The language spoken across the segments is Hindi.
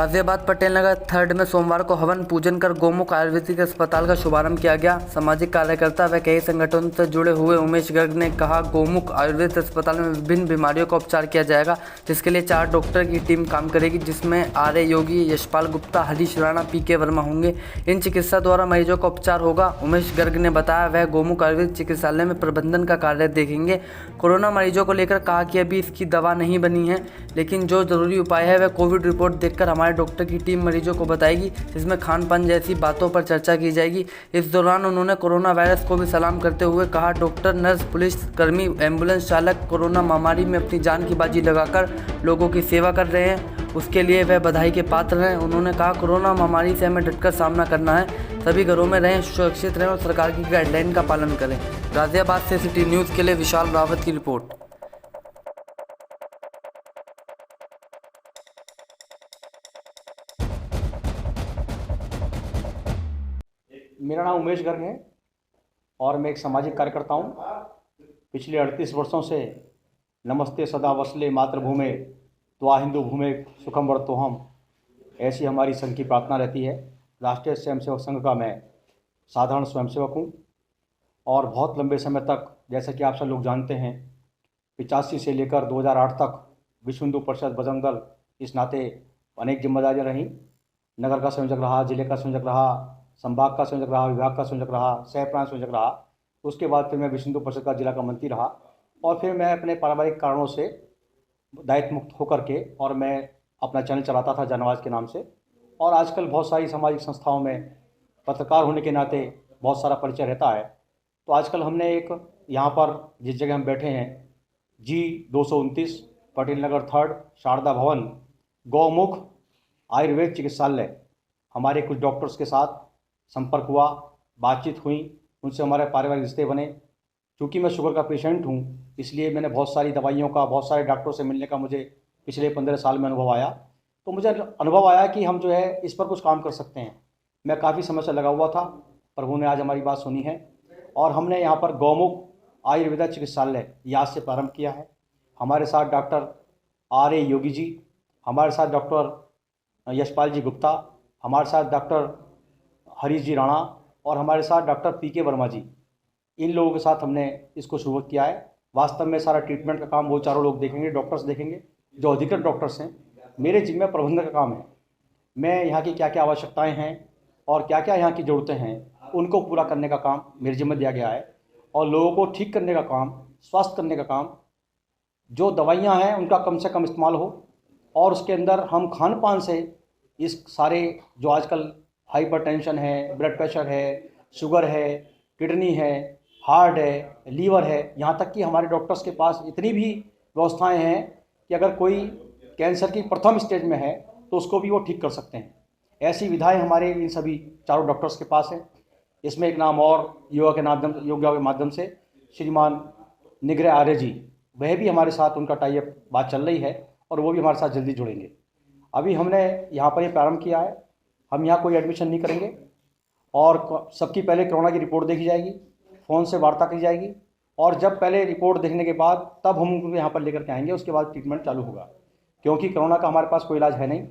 गाजियाबाद पटेल नगर 3 में सोमवार को हवन पूजन कर गोमुख आयुर्वेदिक अस्पताल का शुभारंभ किया गया। सामाजिक कार्यकर्ता व कई संगठनों से जुड़े हुए उमेश गर्ग ने कहा, गोमुख आयुर्वेदिक अस्पताल में विभिन्न बीमारियों का उपचार किया जाएगा, जिसके लिए 4 डॉक्टर की टीम काम करेगी, जिसमें आर्य योगी, यशपाल गुप्ता, हरीश राणा, पीके वर्मा होंगे। इन चिकित्सा द्वारा मरीजों का उपचार होगा। उमेश गर्ग ने बताया, वह गोमुख आयुर्वेदिक चिकित्सालय में प्रबंधन का कार्य देखेंगे। कोरोना मरीजों को लेकर कहा कि अभी इसकी दवा नहीं बनी है, लेकिन जो जरूरी उपाय है वह कोविड रिपोर्ट देखकर हमारे डॉक्टर की टीम मरीजों को बताएगी, जिसमें खान पान जैसी बातों पर चर्चा की जाएगी। इस दौरान उन्होंने कोरोना वायरस को भी सलाम करते हुए कहा, डॉक्टर, नर्स, पुलिस कर्मी, एम्बुलेंस चालक कोरोना महामारी में अपनी जान की बाजी लगाकर लोगों की सेवा कर रहे हैं, उसके लिए वह बधाई के पात्र हैं। उन्होंने कहा, कोरोना महामारी से हमें डटकर सामना करना है, सभी घरों में रहें, सुरक्षित रहें और सरकार की गाइडलाइन का पालन करें। गाजियाबाद से सिटी न्यूज़ के लिए विशाल रावत की रिपोर्ट। मेरा नाम उमेश गर्ग है और मैं एक सामाजिक कार्यकर्ता हूँ। पिछले 38 वर्षों से नमस्ते सदा वसले मातृभूमि त्वा हिंदू भूमि सुखम वर्तोहम, ऐसी हमारी संघ की प्रार्थना रहती है। राष्ट्रीय स्वयंसेवक संघ का मैं साधारण स्वयंसेवक हूँ और बहुत लंबे समय तक, जैसा कि आप सब लोग जानते हैं, 85 से लेकर 2008 तक विश्व हिंदू परिषद बजरंग दल इस नाते अनेक जिम्मेदारियाँ रहीं। नगर का संयोजक रहा, जिले का संयोजक रहा, संभाग का संयोजक रहा, विभाग का संयोजक रहा, सह प्रांत संयोजक रहा। उसके बाद फिर मैं विश्व हिंदू परिषद का जिला का मंत्री रहा और फिर मैं अपने पारिवारिक कारणों से दायित्व मुक्त होकर के और मैं अपना चैनल चलाता था जनआवाज के नाम से। और आजकल बहुत सारी सामाजिक संस्थाओं में पत्रकार होने के नाते बहुत सारा परिचय रहता है। तो आजकल हमने एक यहाँ पर जिस जगह हम बैठे हैं, G229 पटेल नगर 3 शारदा भवन गौमुख आयुर्वेद चिकित्सालय, हमारे कुछ डॉक्टर्स के साथ संपर्क हुआ, बातचीत हुई, उनसे हमारे पारिवारिक रिश्ते बने। चूँकि मैं शुगर का पेशेंट हूँ, इसलिए मैंने बहुत सारी दवाइयों का, बहुत सारे डॉक्टरों से मिलने का मुझे पिछले 15 साल में अनुभव आया। तो मुझे अनुभव आया कि हम जो है इस पर कुछ काम कर सकते हैं। मैं काफ़ी समय से लगा हुआ था, प्रभु ने आज हमारी बात सुनी है और हमने यहाँ पर गौमुख आयुर्वेदा चिकित्सालय आज से प्रारंभ किया है। हमारे साथ डॉक्टर आर्य योगी जी, हमारे साथ डॉक्टर यशपाल जी गुप्ता, हमारे साथ डॉक्टर हरीश जी राणा और हमारे साथ डॉक्टर पीके वर्मा जी, इन लोगों के साथ हमने इसको शुरू किया है। वास्तव में सारा ट्रीटमेंट का काम वो चारों लोग देखेंगे, डॉक्टर्स देखेंगे, जो अधिकृत डॉक्टर्स हैं। मेरे जिम्मे प्रबंधन का काम है। मैं यहाँ की क्या क्या आवश्यकताएं हैं और क्या क्या यहाँ की ज़रूरतें हैं, उनको पूरा करने का काम मेरे जिम्मे दिया गया है और लोगों को ठीक करने का काम, स्वस्थ करने का काम, जो दवाइयाँ हैं उनका कम से कम इस्तेमाल हो और उसके अंदर हम खान पान से इस सारे जो आजकल हाइपरटेंशन है, ब्लड प्रेशर है, शुगर है, किडनी है, हार्ट है, लीवर है, यहाँ तक कि हमारे डॉक्टर्स के पास इतनी भी व्यवस्थाएं हैं कि अगर कोई कैंसर की प्रथम स्टेज में है तो उसको भी वो ठीक कर सकते हैं। ऐसी विधाएं हमारे इन सभी चारों डॉक्टर्स के पास हैं। इसमें एक नाम और योगा के माध्यम से श्रीमान निग्रह आर्य जी, वह भी हमारे साथ, उनका टाइप बात चल रही है और वो भी हमारे साथ जल्दी जुड़ेंगे। अभी हमने यहाँ पर ये प्रारंभ किया है। हम यहाँ कोई एडमिशन नहीं करेंगे और सबकी पहले कोरोना की रिपोर्ट देखी जाएगी, फ़ोन से वार्ता की जाएगी और जब पहले रिपोर्ट देखने के बाद तब हम उनको यहाँ पर लेकर के आएंगे। उसके बाद ट्रीटमेंट चालू होगा, क्योंकि कोरोना का हमारे पास कोई इलाज है नहीं।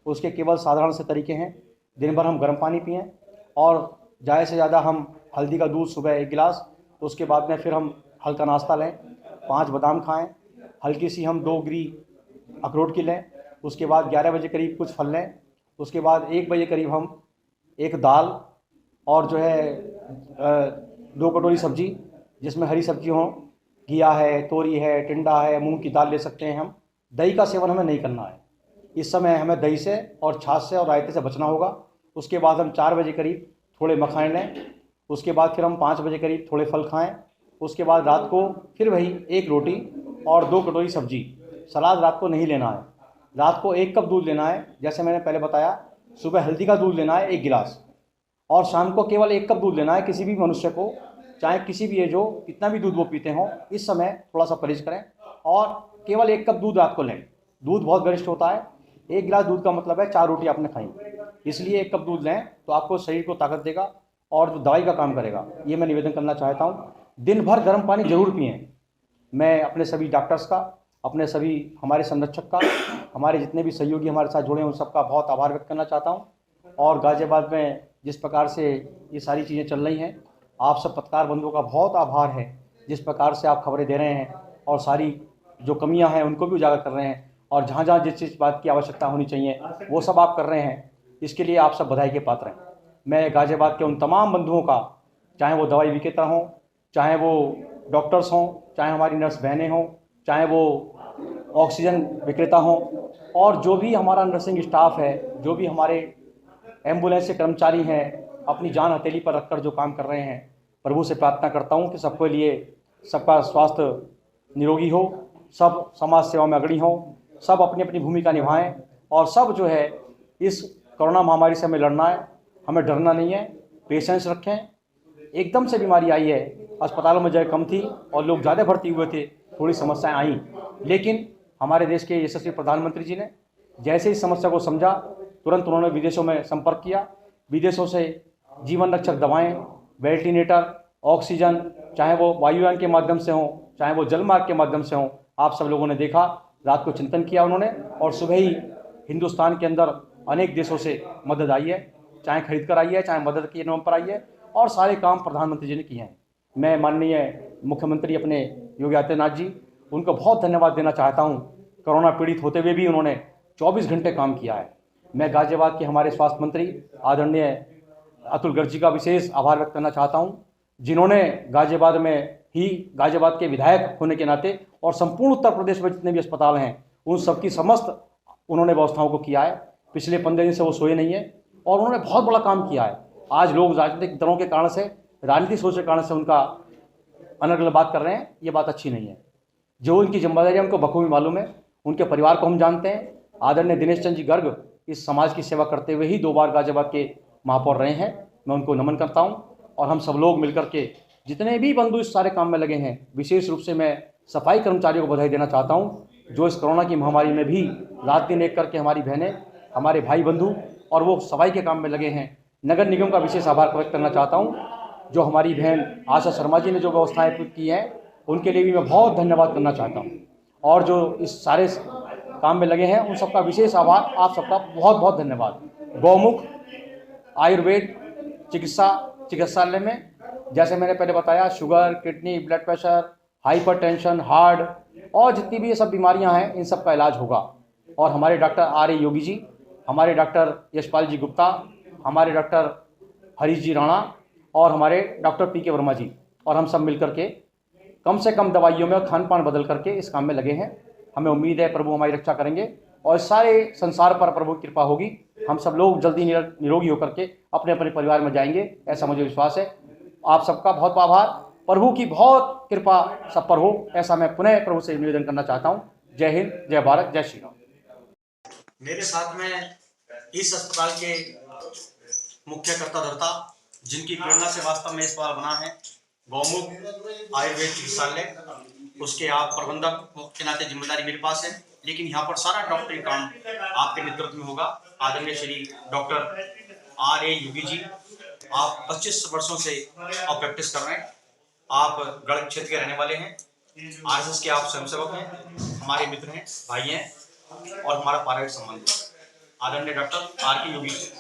उसके केवल साधारण से तरीके हैं। दिन भर हम गर्म पानी पिएँ और ज़्यादा से ज़्यादा हम हल्दी का दूध सुबह 1 गिलास, तो उसके बाद में फिर हम हल्का नाश्ता लें, 5 बादाम खाएँ, हल्की सी हम 2 गिरी अखरोट की लें। उसके बाद 11 बजे करीब कुछ फल लें। उसके बाद 1 बजे करीब हम एक दाल और जो है 2 कटोरी सब्जी, जिसमें हरी सब्जी हो, घिया है, तोरी है, टिंडा है, मूंग की दाल ले सकते हैं हम। दही का सेवन हमें नहीं करना है इस समय। हमें दही से और छाछ से और रायते से बचना होगा। उसके बाद हम 4 बजे करीब थोड़े मखाने लें। उसके बाद फिर हम 5 बजे करीब थोड़े फल खाएँ। उसके बाद रात को फिर वही 1 रोटी और 2 कटोरी सब्जी। सलाद रात को नहीं लेना है। रात को 1 कप दूध लेना है, जैसे मैंने पहले बताया। सुबह हल्दी का दूध लेना है 1 गिलास और शाम को केवल 1 कप दूध लेना है। किसी भी मनुष्य को, चाहे किसी भी एज हो, कितना भी दूध वो पीते हों, इस समय थोड़ा सा परहेज करें और केवल 1 कप दूध रात को लें। दूध बहुत गरिष्ठ होता है। 1 गिलास दूध का मतलब है 4 रोटी आपने खाई, इसलिए 1 कप दूध लें तो आपको शरीर को ताकत देगा और जो दवाई का काम करेगा। ये मैं निवेदन करना चाहता हूँ। दिन भर गर्म पानी जरूर पिएँ। मैं अपने सभी डॉक्टर्स का, अपने सभी हमारे संरक्षक का, हमारे जितने भी सहयोगी हमारे साथ जुड़े हैं उन सबका बहुत आभार व्यक्त करना चाहता हूँ। और गाज़ियाबाद में जिस प्रकार से ये सारी चीज़ें चल रही हैं, आप सब पत्रकार बंधुओं का बहुत आभार है, जिस प्रकार से आप खबरें दे रहे हैं और सारी जो कमियां हैं उनको भी उजागर कर रहे हैं, और जहाँ जहाँ जिस बात की आवश्यकता होनी चाहिए वो सब आप कर रहे हैं। इसके लिए आप सब बधाई के पात्र हैं। मैं गाज़ियाबाद के उन तमाम बंधुओं का, चाहे वो दवाई विक्रेता हों, चाहे वो डॉक्टर्स हों, चाहे हमारी नर्स बहनें हों, चाहे वो ऑक्सीजन विक्रेता हों, और जो भी हमारा नर्सिंग स्टाफ है, जो भी हमारे एम्बुलेंस के कर्मचारी हैं, अपनी जान हथेली पर रखकर जो काम कर रहे हैं, प्रभु से प्रार्थना करता हूँ कि सबके लिए सबका स्वास्थ्य निरोगी हो, सब समाज सेवा में अग्रणी हो, सब अपनी अपनी भूमिका निभाएं, और सब जो है इस कोरोना महामारी से हमें लड़ना है, हमें डरना नहीं है, पेशेंस रखें। एकदम से बीमारी आई है, अस्पतालों में जगह कम थी और लोग ज़्यादा भर्ती हुए थे, थोड़ी समस्याएं आईं, लेकिन हमारे देश के यशस्वी प्रधानमंत्री जी ने जैसे इस समस्या को समझा, तुरंत उन्होंने विदेशों में संपर्क किया, विदेशों से जीवन रक्षक दवाएं, वेंटिलेटर, ऑक्सीजन, चाहे वो वायुयान के माध्यम से हों, चाहे वो जलमार्ग के माध्यम से हों, आप सब लोगों ने देखा, रात को चिंतन किया उन्होंने, और सुबह ही हिंदुस्तान के अंदर अनेक देशों से मदद आई है, चाहे खरीद कर आई है, चाहे मदद के नाम पर आई है, और सारे काम प्रधानमंत्री जी ने किए हैं। मैं माननीय मुख्यमंत्री अपने योगी आदित्यनाथ जी, उनको बहुत धन्यवाद देना चाहता हूँ। कोरोना पीड़ित होते हुए भी उन्होंने 24 घंटे काम किया है। मैं गाज़ियाबाद के हमारे स्वास्थ्य मंत्री आदरणीय अतुल गर्ग जी का विशेष आभार व्यक्त करना चाहता हूँ, जिन्होंने गाज़ियाबाद के विधायक होने के नाते और संपूर्ण उत्तर प्रदेश में जितने भी अस्पताल हैं उन सबकी समस्त उन्होंने व्यवस्थाओं को किया है। पिछले 15 दिन से वो सोए नहीं है और उन्होंने बहुत बड़ा काम किया है। आज लोग राजनीतिक दलों के कारण से, राजनीतिक सोच के कारण से उनका अलग अलग बात कर रहे हैं, ये बात अच्छी नहीं है। जो उनकी जिम्मेदारी है उनको बखूबी मालूम है, उनके परिवार को हम जानते हैं। आदरणीय दिनेश चंद्र जी गर्ग इस समाज की सेवा करते हुए ही 2 बार गाज़ियाबाद के महापौर रहे हैं। मैं उनको नमन करता हूं, और हम सब लोग मिलकर के जितने भी बंधु इस सारे काम में लगे हैं, विशेष रूप से मैं सफाई कर्मचारियों को बधाई देना चाहता हूं, जो इस कोरोना की महामारी में भी रात दिन एक करके हमारी बहनें, हमारे भाई बंधु और वो सफाई के काम में लगे हैं। नगर निगम का विशेष आभार व्यक्त करना चाहता हूँ, जो हमारी बहन आशा शर्मा जी ने जो व्यवस्थाएँ की हैं उनके लिए भी मैं बहुत धन्यवाद करना चाहता हूँ, और जो इस सारे काम में लगे हैं उन सबका विशेष आभार, आप सबका बहुत बहुत धन्यवाद। गौमुख आयुर्वेद चिकित्सालय में, जैसे मैंने पहले बताया, sugar, kidney, blood pressure, hypertension, heart और जितनी भी ये सब बीमारियां हैं इन सब का इलाज होगा। और हमारे doctor R A Yogi ji, हमारे डॉक्टर यशपाल जी गुप्ता, हमारे डॉक्टर हरीश जी राणा और हमारे डॉक्टर पी के वर्मा जी, और हम सब मिलकर के कम से कम दवाइयों में खान पान बदल करके इस काम में लगे हैं। हमें उम्मीद है प्रभु हमारी रक्षा करेंगे और सारे संसार पर प्रभु की कृपा होगी। हम सब लोग जल्दी निरोगी होकर के अपने अपने परिवार में जाएंगे, ऐसा मुझे विश्वास है। आप सबका बहुत बहुत आभार। प्रभु की बहुत कृपा सब पर हो, ऐसा मैं पुनः प्रभु से निवेदन करना चाहता हूँ। जय हिंद, जय भारत, जय श्री राम। मेरे साथ में इस अस्पताल के मुख्य कर्ता-धर्ता, जिनकी प्रेरणा से वास्तव में अस्पताल बना है, गौमुख आयुर्वेद चिकित्सालय, उसके आप प्रबंधक के नाते जिम्मेदारी मेरे पास है, लेकिन यहाँ पर सारा डॉक्टरी काम आपके नेतृत्व में होगा। आदरणीय Shri doctor R A Yogi ji, आप 25 वर्षों से आप प्रैक्टिस कर रहे हैं। आप गढ़ क्षेत्र के रहने वाले हैं, आरएसएस के आप स्वयंसेवक हैं, हमारे मित्र हैं, भाई हैं और हमारा पारिवारिक संबंध है। आदरणीय डॉक्टर आर के योगी जी।